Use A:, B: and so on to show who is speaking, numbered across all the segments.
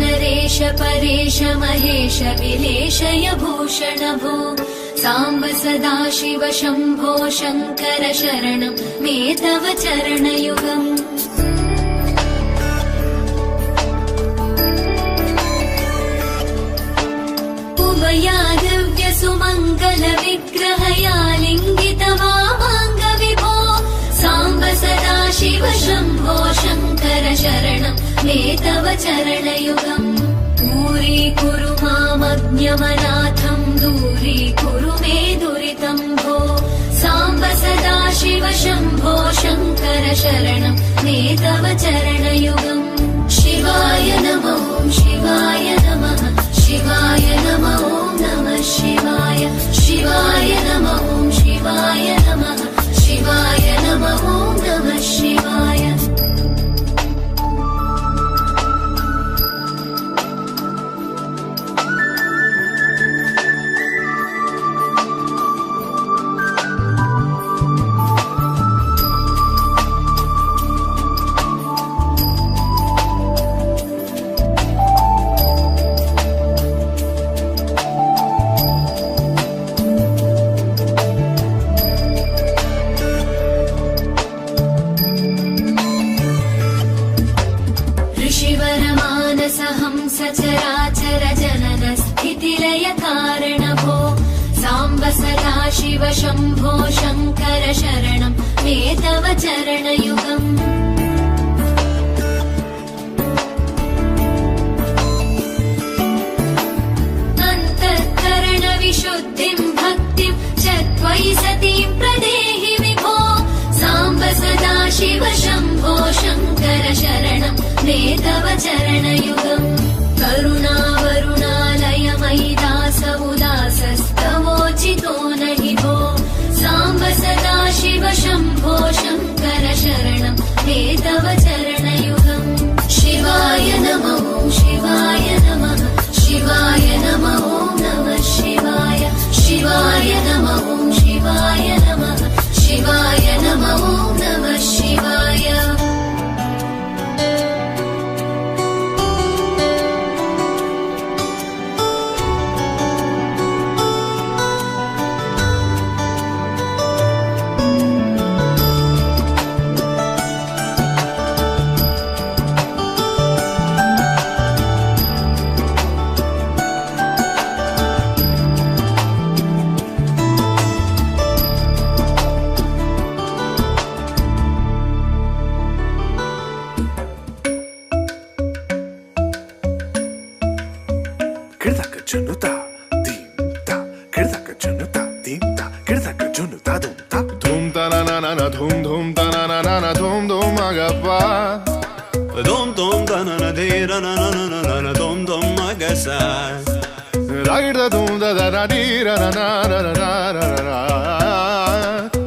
A: नरेश परेश महेश विलेशय भूषण भो साम्ब सदाशिव शम्भो शङ्कर शरणं मे तव चरणयुगम् उभयादिव्य सुमङ्गल विग्रहया लिङ्गित वामाङ्ग विभो साम्ब सदाशिव शम्भो शङ्कर शरणं मे तव चरणयुगम् दूरीकुरु मामज्ञमनाथं दूरीकुरु मे दुरितं भो साम्ब सदाशिव शम्भो शङ्कर शरणं मे तव चरणयुगम् शिवाय नमः शिवाय नमः शिवाय नमः नमः शिवाय शिवाय नमः शिवाय नमः शिवाय नमः नमः शिवाय सचराचर जनन स्थितिलय कारण भो साम्ब सदाशिव शम्भो शङ्कर शरणं मे तव चरणयुगम् अन्तःकरण विशुद्धिं भक्तिं च त्वयि सतीं प्रदेहि विभो साम्ब सदाशिव शम्भो शङ्कर शरणं मे तव चरणयुगम् करुणावरुणालय मयि दास उदासस्तवोचितो नहि भो साम्ब सदाशिव शम्भो शङ्कर शरणं मे तव चरणयुगम् शिवाय नमः शिवाय नमः शिवाय नमः नमः शिवाय शिवाय नमः शिवाय नमः शिवाय नमः नमः शिवाय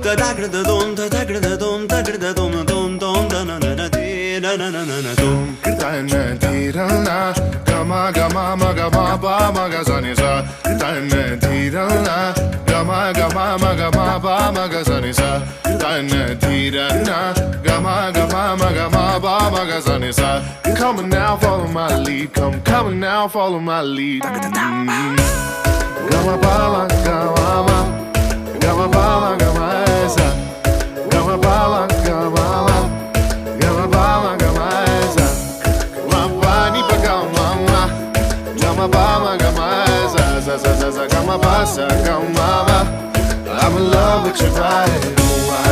B: Da da tagrada dom da tagrada dom tagrada dom dom dom da na na na de na na na na na dom
C: Dana dirana gama gama maga ma ba maga zani sa Dana dirana gama gama maga ma ba maga zani sa Dana dirana gama gama maga ma ba maga zani sa Come on now, follow my lead. Come on now, follow my lead. Gama ba gama ma gama ba gama sa gama ba gama ma gama ba gama sa Mapani pa gama ma gama ba gama sa sa gama ba sa gama ba I'm in love with your body.